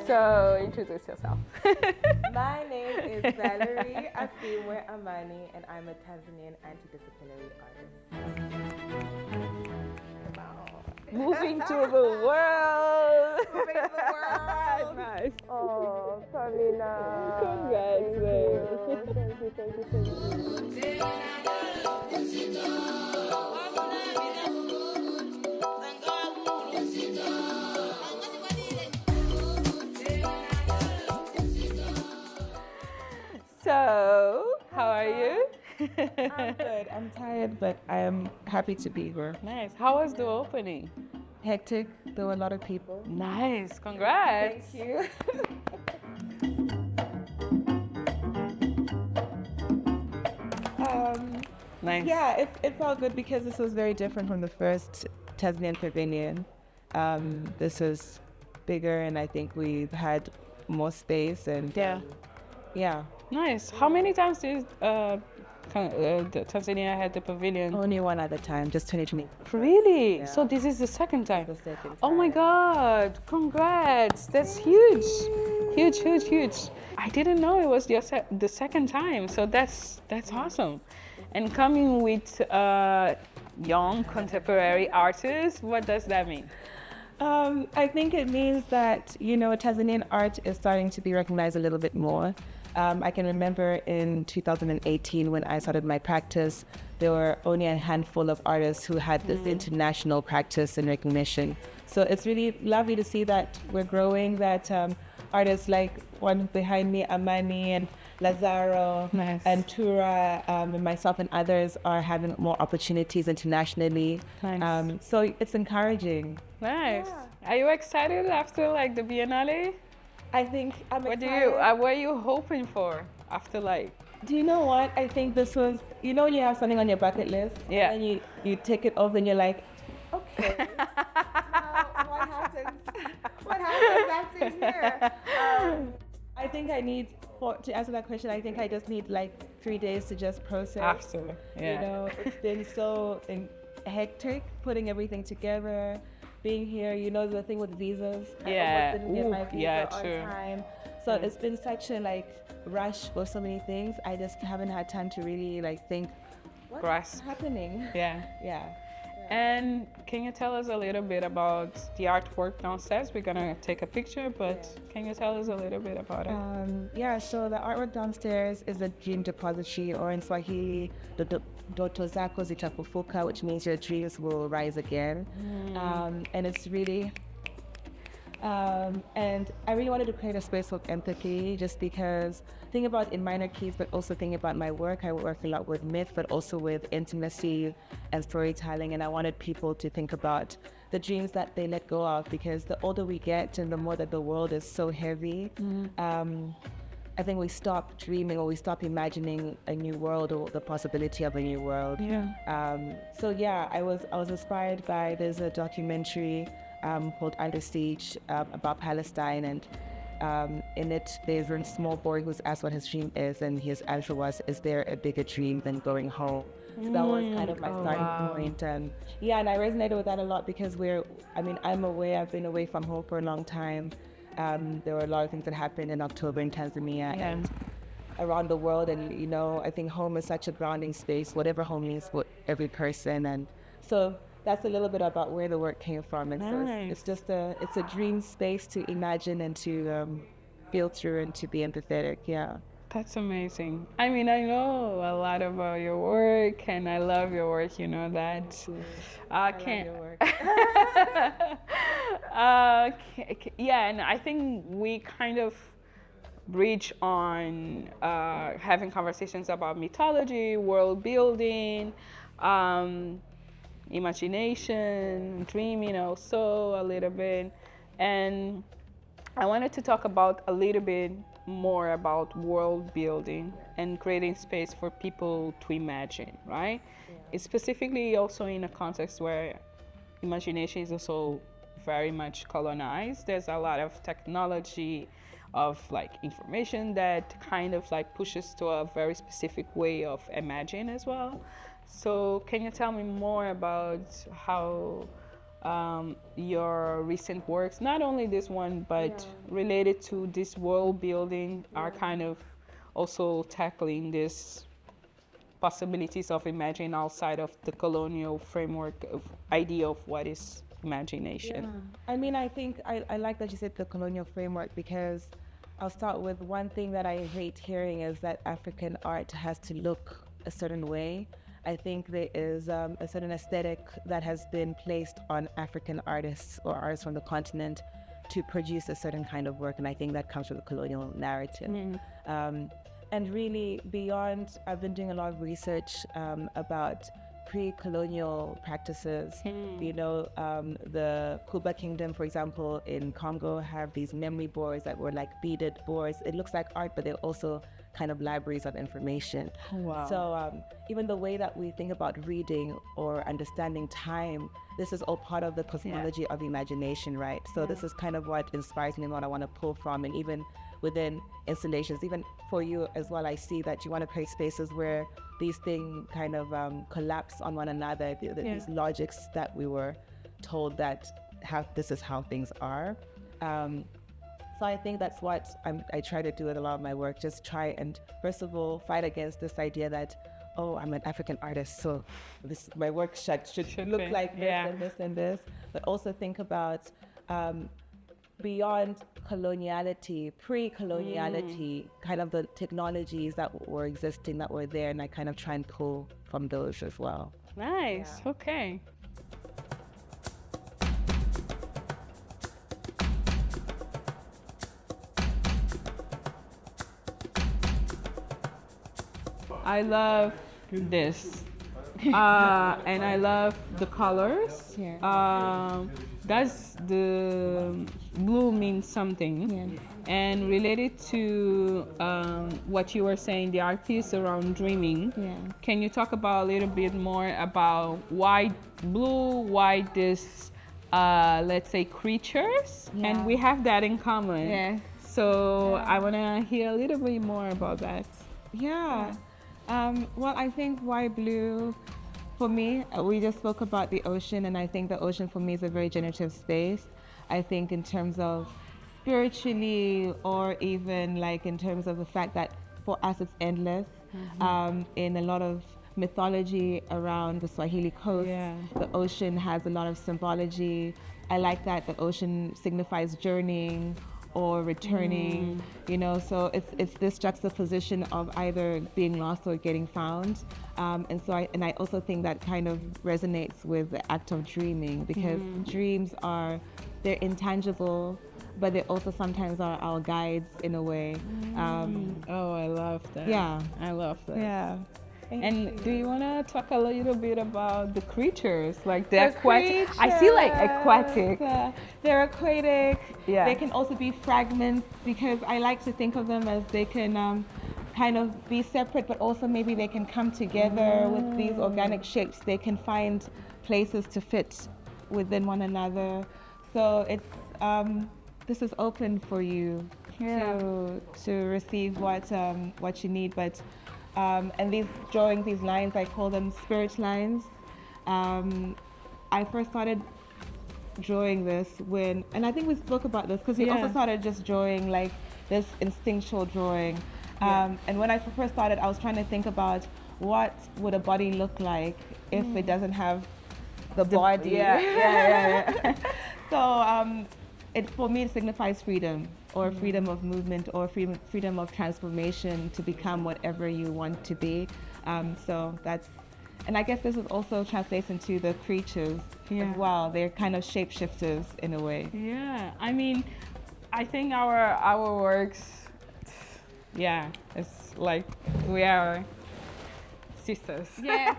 So introduce yourself. My name is Valerie Asiimwe Amani, and I'm a Tanzanian antidisciplinary artist. Moving to the world. Moving to the world. Nice. Oh, Pamina. Congratulations. Thank you. So, how are you? I'm good. I'm tired, but I am happy to be here. Nice. How was the opening? Hectic. There were a lot of people. Nice. Congrats. Thank you. Nice. Yeah, it felt good because this was very different from the first Tanzanian pavilion. This was bigger, and I think we've had more space and yeah. Nice. How many times did Tanzania had the pavilion? Only one other time, just 2020. Really? Yeah. So this is the second time? The second time. Oh my God! Congrats! That's huge, huge, huge, huge. I didn't know it was the second time. So that's awesome. And coming with young contemporary artists, what does that mean? I think it means that, Tanzanian art is starting to be recognized a little bit more. I can remember in 2018 when I started my practice, there were only a handful of artists who had this international practice and recognition. So it's really lovely to see that we're growing, that artists like one behind me, Amani and Lazaro and Tura, and myself and others are having more opportunities internationally. Nice. So it's encouraging. Nice. Yeah. Are you excited after the Biennale? I think I'm excited. What are you hoping for after Do you know what? I think this was, when you have something on your bucket list, yeah, and you take it off and you're like, okay, now what happens? What happens after here? I think I need, to answer that question, I think I just need 3 days to just process. Absolutely, yeah. It's been so hectic putting everything together. Being here, the thing with visas. Yeah. I almost didn't get my visa on true. time. So it's been such a rush for so many things. I just haven't had time to really think what's happening. Yeah. Yeah. And can you tell us a little bit about the artwork downstairs? We're gonna take a picture, but can you tell us a little bit about it? So the artwork downstairs is a dream depository, or in Swahili, Ndoto zako zitafufuka, which means your dreams will rise again. And it's really, and I really wanted to create a space of empathy, just because think about in minor keys, but also think about my work. I work a lot with myth, but also with intimacy and storytelling. And I wanted people to think about the dreams that they let go of, because the older we get and the more that the world is so heavy, I think we stop dreaming, or we stop imagining a new world or the possibility of a new world. Yeah. I was inspired by, there's a documentary called Under Siege about Palestine, and in it there's a small boy who's asked what his dream is, and his answer was, is there a bigger dream than going home? So that was kind of my starting point. And I resonated with that a lot, because I'm away, I've been away from home for a long time. There were a lot of things that happened in October in Tanzania and around the world, and I think home is such a grounding space, whatever home means for every person. And so that's a little bit about where the work came from. And so it's just it's a dream space to imagine and to feel through and to be empathetic. Yeah. That's amazing. I know a lot about your work, and I love your work, you know that. I love your work. And I think we kind of bridge on having conversations about mythology, world building, imagination, dreaming also a little bit. And I wanted to talk about a little bit more about world building and creating space for people to imagine, right? It's specifically also in a context where imagination is also very much colonized. There's a lot of technology of information that kind of pushes to a very specific way of imagine as well. So can you tell me more about how your recent works, not only this one, but related to this world building, are kind of also tackling this possibilities of imagining outside of the colonial framework of idea of what is imagination. I mean, I think I like that you said the colonial framework, because I'll start with one thing that I hate hearing is that African art has to look a certain way. I think there is a certain aesthetic that has been placed on African artists or artists from the continent to produce a certain kind of work, and I think that comes from the colonial narrative. And really beyond, I've been doing a lot of research about pre-colonial practices. You know, the Kuba Kingdom, for example, in Congo have these memory boards that were like beaded boards. It looks like art, but they're also kind of libraries of information. Wow. So even the way that we think about reading or understanding time, this is all part of the cosmology of imagination, right? So this is kind of what inspires me and what I want to pull from. And even within installations, even for you as well, I see that you want to create spaces where these things kind of collapse on one another, these logics that we were told that this is how things are. So I think that's what I try to do with a lot of my work, just try and first of all fight against this idea that, oh, I'm an African artist, so my work should look like this and this and this, but also think about beyond coloniality, pre-coloniality, kind of the technologies that were existing, that were there, and I kind of try and pull from those as well. Nice. Okay. I love this, and I love the colors. Does the blue mean something? And related to what you were saying, the art piece around dreaming, can you talk about a little bit more about why blue, why this, let's say, creatures? And we have that in common. So I want to hear a little bit more about that. Well, I think why blue, for me, we just spoke about the ocean, and I think the ocean for me is a very generative space. I think in terms of spiritually, or even like in terms of the fact that for us it's endless. In a lot of mythology around the Swahili coast, the ocean has a lot of symbology. I like that the ocean signifies journeying or returning, you know, so it's this juxtaposition of either being lost or getting found. And so I also think that kind of resonates with the act of dreaming, because dreams they're intangible, but they also sometimes are our guides in a way. Oh, I love that. I love that. And do you want to talk a little bit about the creatures, like the aquatic? I feel like aquatic. They're aquatic. They can also be fragments, because I like to think of them as they can kind of be separate, but also maybe they can come together with these organic shapes. They can find places to fit within one another. So it's this is open for you to receive what you need, but. And these drawings, these lines, I call them spirit lines. I first started drawing this and I think we spoke about this, because we also started just drawing like this instinctual drawing. And when I first started, I was trying to think about what would a body look like if it doesn't have the body. So for me, it signifies freedom, or freedom of movement, or freedom of transformation to become whatever you want to be. So that's, and I guess this is also translates into the creatures as well. They're kind of shapeshifters in a way. I mean, I think our works, it's like we are sisters. Together.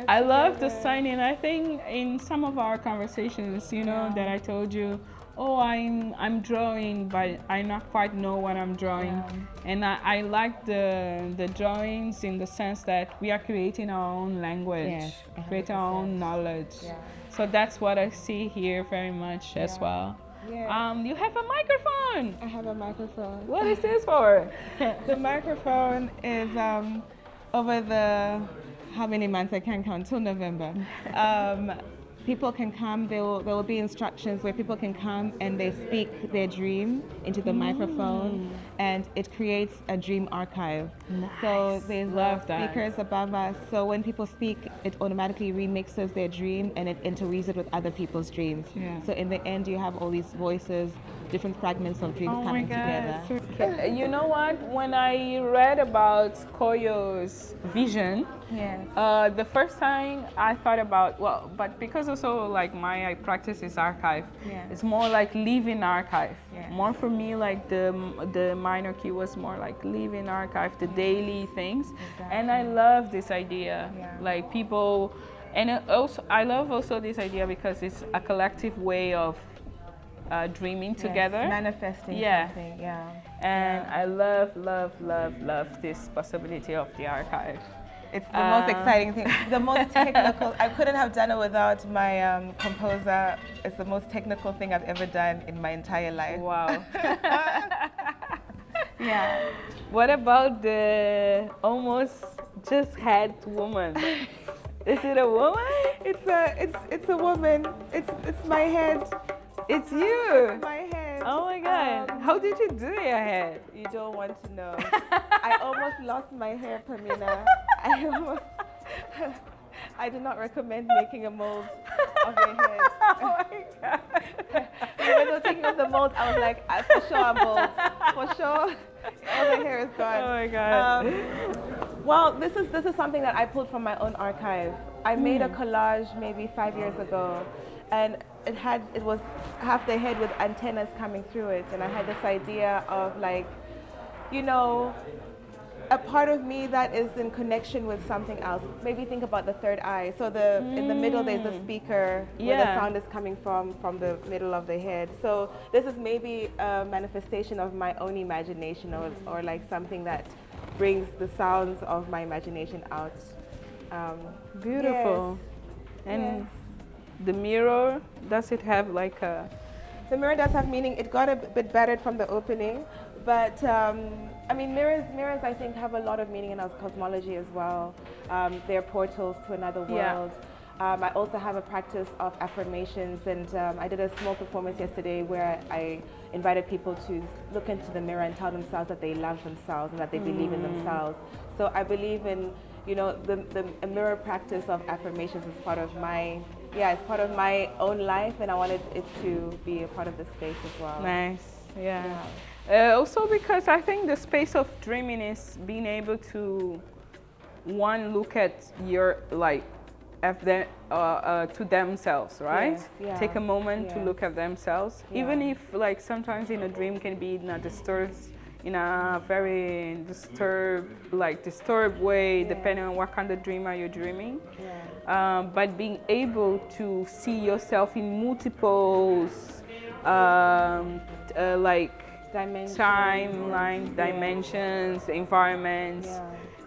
I love the signing. I think in some of our conversations, you know, that I told you, oh, I'm drawing, but I not quite know what I'm drawing. And I like the drawings in the sense that we are creating our own language, creating our own knowledge. So that's what I see here very much as well. You have a microphone. I have a microphone. What is this for? The microphone is over the, how many months, I can't count, till November. people can come, there will be instructions where people can come and they speak their dream into the microphone, and it creates a dream archive. Nice. So there's Love that. speakers above us, so when people speak, it automatically remixes their dream and it interweaves it with other people's dreams. Yeah. So in the end, you have all these voices, different fragments of dreams Oh my coming God. together. You know what? When I read about Koyo's vision, Yes. the first time I thought about, well, but because also like my practice is archive, Yeah. it's more like living archive. Yeah. More for me, like the minor key was more like living archive, the daily things. And I love this idea, Yeah. like people, and also I love also this idea because it's a collective way of dreaming together. Yes, manifesting Yeah. something, yeah. And I love, love, love, love this possibility of the archive. It's the most exciting thing, the most technical. I couldn't have done it without my composer. It's the most technical thing I've ever done in my entire life. Wow. Yeah. What about the almost just had woman? Is it a woman? It's a woman. It's my head. It's you. My head. Oh my God. How did you do your head? You don't want to know. I almost lost my hair, Pamina. I do not recommend making a mold of your head. Oh my God. When they were taking off the mold, I was like, for sure I'm bald. For sure, all the hair is gone. Oh my God. Well, this is something that I pulled from my own archive. I made a collage maybe 5 years ago, and it was half the head with antennas coming through it, and I had this idea of like, you know, a part of me that is in connection with something else. Maybe think about the third eye. So in the middle there's the speaker where the sound is coming from the middle of the head. So this is maybe a manifestation of my own imagination, or like something that brings the sounds of my imagination out. Beautiful. Yes. And Yes. the mirror, does it have like a... The mirror does have meaning. It got a bit battered from the opening, but I mean, mirrors I think have a lot of meaning in our cosmology as well. They're portals to another world. I also have a practice of affirmations, and I did a small performance yesterday where I invited people to look into the mirror and tell themselves that they love themselves and that they believe in themselves. So I believe in, you know, the mirror practice of affirmations is part of my, it's part of my own life, and I wanted it to be a part of the space as well. Nice, yeah. Also because I think the space of dreaming is being able to, one, look at your, like, to themselves, right? Yes, yeah. Take a moment to Yes. look at themselves, Yeah. even if like sometimes in a dream can be in a very disturbed way, Yeah. depending on what kind of dream are you dreaming. Yeah. But being able to see yourself in multiples, like Dimensions. timeline, dimensions, environments. Yeah.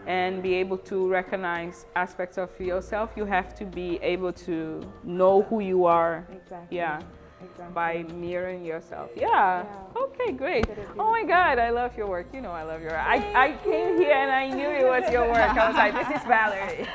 And be able to recognize aspects of yourself, you have to be able to know who you are. Exactly. Yeah. Exactly. By mirroring yourself. Yeah. Okay, great. Oh my God, I love your work. You know I love your work. I came here and I knew it was your work. I was like, this is Valerie.